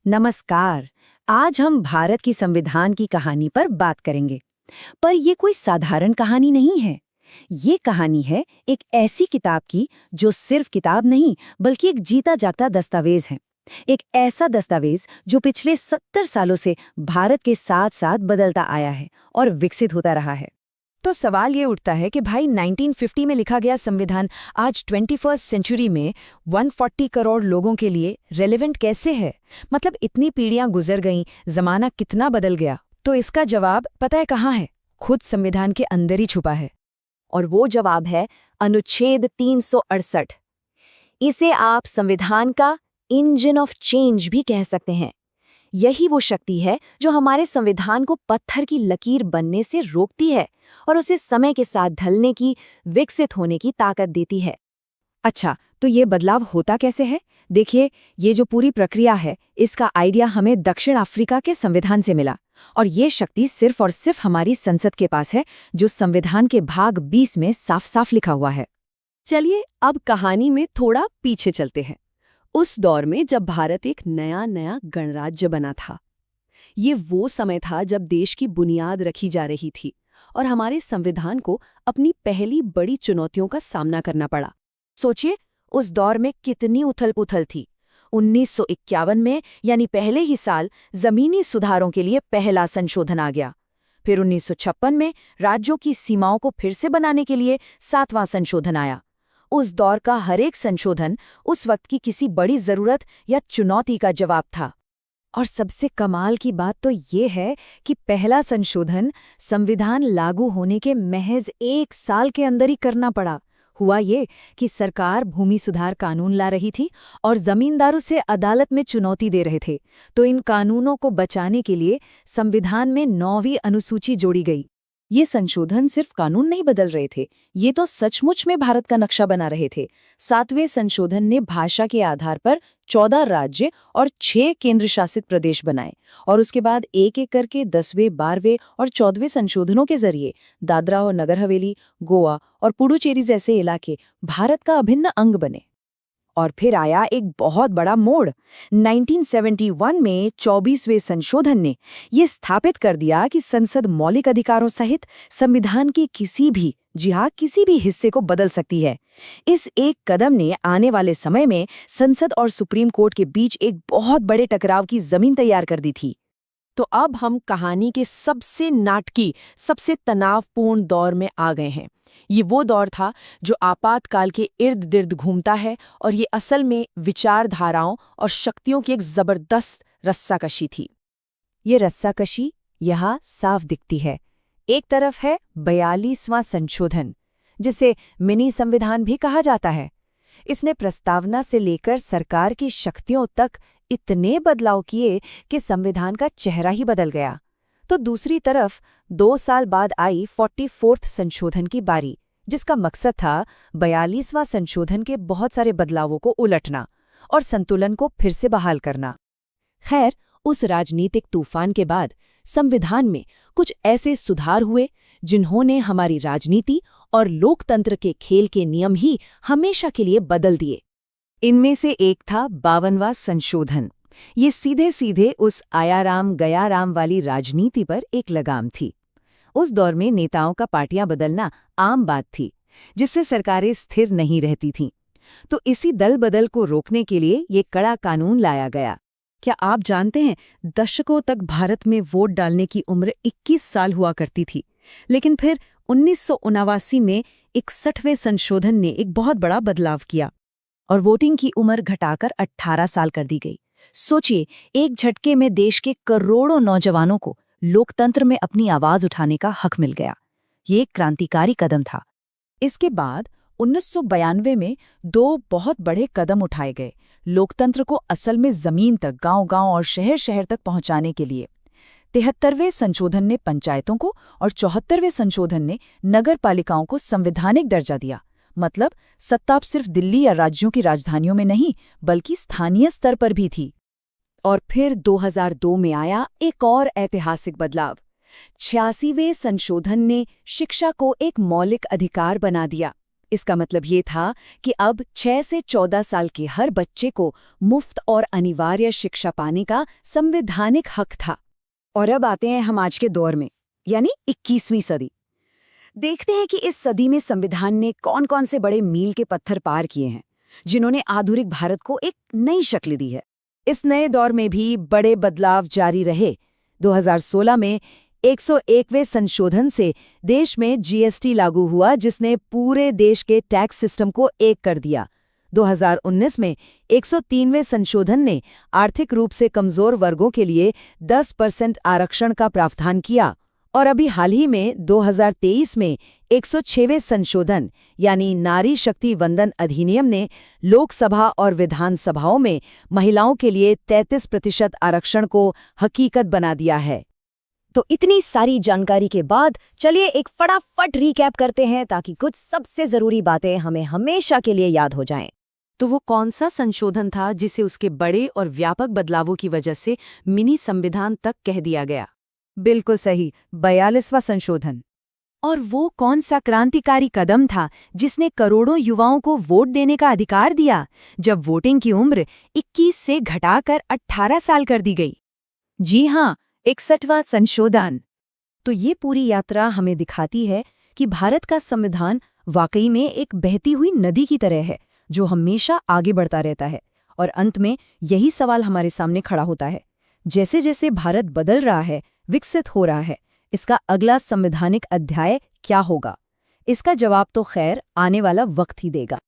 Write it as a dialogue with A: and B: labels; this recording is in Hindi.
A: नमस्कार। आज हम भारत की संविधान की कहानी पर बात करेंगे। पर ये कोई साधारण कहानी नहीं है। ये कहानी है एक ऐसी किताब की जो सिर्फ किताब नहीं बल्कि एक जीता जागता दस्तावेज है। एक ऐसा दस्तावेज जो पिछले 70 सालों से भारत के साथ साथ बदलता आया है और विकसित होता रहा है।
B: तो सवाल ये उठता है कि भाई 1950 में लिखा गया संविधान आज 21st सेंचुरी में 140 करोड़ लोगों के लिए रेलेवेंट कैसे है। मतलब इतनी पीढ़ियां गुजर गईं, जमाना कितना बदल गया। तो इसका जवाब पता है कहाँ है? खुद संविधान के अंदर ही छुपा है।
C: और वो जवाब है अनुच्छेद 368। इसे आप संविधान का इंजन ऑफ चेंज भी कह सकते हैं। यही वो शक्ति है जो हमारे संविधान को पत्थर की लकीर बनने से रोकती है और उसे समय के साथ ढलने की, विकसित होने की ताकत देती है।
B: अच्छा, तो ये बदलाव होता कैसे है? देखिए, ये जो पूरी प्रक्रिया है, इसका आइडिया हमें दक्षिण अफ्रीका के संविधान से मिला। और ये शक्ति सिर्फ और सिर्फ हमारी संसद के पास है, जो संविधान के भाग 20 में साफ साफ लिखा हुआ है।
C: चलिए अब कहानी में थोड़ा पीछे चलते हैं। उस दौर में जब भारत एक नया गणराज्य बना था। ये वो समय था जब देश की बुनियाद रखी जा रही थी और हमारे संविधान को अपनी पहली बड़ी चुनौतियों का सामना करना पड़ा।
B: सोचिए, उस दौर में कितनी उथल-पुथल थी। 1951 में यानी पहले ही साल जमीनी सुधारों के लिए पहला संशोधन आ गया। फिर 1956 में राज्यों की सीमाओं को फिर से बनाने के लिए 7वां संशोधन आया। उस दौर का हर एक संशोधन उस वक्त की किसी बड़ी जरूरत या चुनौती का जवाब था। और सबसे कमाल की बात तो ये है कि पहला संशोधन संविधान लागू होने के महज 1 साल के अंदर ही करना पड़ा। हुआ ये कि सरकार भूमि सुधार कानून ला रही थी और जमींदारों से अदालत में चुनौती दे रहे थे, तो इन कानूनों को बचाने के लिए संविधान में 9वीं अनुसूची जोड़ी गई।
C: ये संशोधन सिर्फ कानून नहीं बदल रहे थे, ये तो सचमुच में भारत का नक्शा बना रहे थे। 7वें संशोधन ने भाषा के आधार पर 14 राज्य और 6 केंद्र शासित प्रदेश बनाए और उसके बाद एक एक करके 10वें, 12वें और 14वें संशोधनों के जरिए दादरा और नगर हवेली, गोवा और पुडुचेरी जैसे इलाके भारत का अभिन्न अंग बने।
A: और फिर आया एक बहुत बड़ा मोड़। 1971 में 24वें संशोधन ने ये स्थापित कर दिया कि संसद मौलिक अधिकारों सहित संविधान के किसी भी हिस्से को बदल सकती है। इस एक कदम ने आने वाले समय में संसद और सुप्रीम कोर्ट के बीच एक बहुत बड़े टकराव की जमीन तैयार कर दी थी।
C: तो अब हम कहानी के सबसे नाटकी, सबसे तनावपूर्ण दौर में आ गए हैं। ये वो दौर था जो आपातकाल के इर्द गिर्द घूमता है और ये असल में विचारधाराओं और शक्तियों की एक जबरदस्त रस्साकशी थी।
B: ये रस्साकशी यहाँ साफ दिखती है। एक तरफ है 42वां संशोधन, जिसे मिनी संविधान भी कहा जाता है। इसने प्रस्तावना से लेकर सरकार की शक्तियों तक इतने बदलाव किए कि संविधान का चेहरा ही बदल गया। तो दूसरी तरफ 2 साल बाद आई 44th संशोधन की बारी, जिसका मकसद था 42वां संशोधन के बहुत सारे बदलावों को उलटना और संतुलन को फिर से बहाल करना।
C: खैर, उस राजनीतिक तूफान के बाद संविधान में कुछ ऐसे सुधार हुए जिन्होंने हमारी राजनीति और लोकतंत्र के खेल के नियम ही हमेशा के लिए बदल दिए।
A: इनमें से एक था 52वां संशोधन। ये सीधे सीधे उस आया राम गया राम वाली राजनीति पर एक लगाम थी। उस दौर में नेताओं का पार्टियां बदलना आम बात थी, जिससे सरकारें स्थिर नहीं रहती थीं। तो इसी दल बदल को रोकने के लिए ये कड़ा कानून लाया गया।
B: क्या आप जानते हैं, दशकों तक भारत में वोट डालने की उम्र 21 साल हुआ करती थी, लेकिन फिर 1979 में 61वें संशोधन ने एक बहुत बड़ा बदलाव किया
A: और वोटिंग की उम्र घटाकर 18 साल कर दी गई। सोचिए, एक झटके में देश के करोड़ों नौजवानों को लोकतंत्र में अपनी आवाज उठाने का हक मिल गया। ये एक क्रांतिकारी कदम था।
B: इसके बाद 1992 में 2 बहुत बड़े कदम उठाए गए लोकतंत्र को असल में जमीन तक, गांव-गांव और शहर-शहर तक पहुंचाने के लिए। 73वें संशोधन ने पंचायतों को और 74वें संशोधन ने नगर पालिकाओं को संवैधानिक दर्जा दिया। मतलब सत्ता अब सिर्फ दिल्ली या राज्यों की राजधानियों में नहीं, बल्कि स्थानीय स्तर पर भी थी।
C: और फिर 2002 में आया एक और ऐतिहासिक बदलाव। 86वें संशोधन ने शिक्षा को एक मौलिक अधिकार बना दिया।
A: इसका मतलब ये था कि अब 6 से 14 साल के हर बच्चे को मुफ्त और अनिवार्य शिक्षा पाने का संवैधानिक हक था। और अब आते हैं हम आज के दौर में, यानी 21वीं सदी। देखते हैं कि इस सदी में संविधान ने कौन-कौन से बड़े मील के पत्थर पार किए हैं, जिन्होंने आधुनिक भारत को एक नई शक्ल दी है।
B: इस नए दौर में भी बड़े बदलाव जारी रहे। 2016 में 101वें संशोधन से देश में जीएसटी लागू हुआ, जिसने पूरे देश के टैक्स सिस्टम को एक कर दिया। 2019 में 103वें संशोधन ने आर्थिक रूप से कमजोर वर्गों के लिए 10% आरक्षण का प्रावधान किया। और अभी हाल ही में 2023 में 106वें संशोधन यानी नारी शक्ति वंदन अधिनियम ने लोकसभा और विधानसभाओं में महिलाओं के लिए 33% आरक्षण को हकीकत बना दिया है।
A: तो इतनी सारी जानकारी के बाद चलिए एक फटाफट रिकैप करते हैं, ताकि कुछ सबसे जरूरी बातें हमें हमेशा के लिए याद हो जाएं।
B: तो वो कौन सा संशोधन था जिसे उसके बड़े और व्यापक बदलावों की वजह से मिनी संविधान तक कह दिया गया?
A: बिल्कुल सही, 42वां संशोधन। और वो कौन सा क्रांतिकारी कदम था जिसने करोड़ों युवाओं को वोट देने का अधिकार दिया, जब वोटिंग की उम्र 21 से घटाकर 18 साल कर दी गई? जी हाँ, 61वां संशोधन। तो ये पूरी यात्रा हमें दिखाती है कि भारत का संविधान वाकई में एक बहती हुई नदी की तरह है, जो हमेशा आगे बढ़ता रहता है। और अंत में यही सवाल हमारे सामने खड़ा होता है, जैसे जैसे भारत बदल रहा है, विकसित हो रहा है, इसका अगला संवैधानिक अध्याय क्या होगा? इसका जवाब तो खैर आने वाला वक्त ही देगा।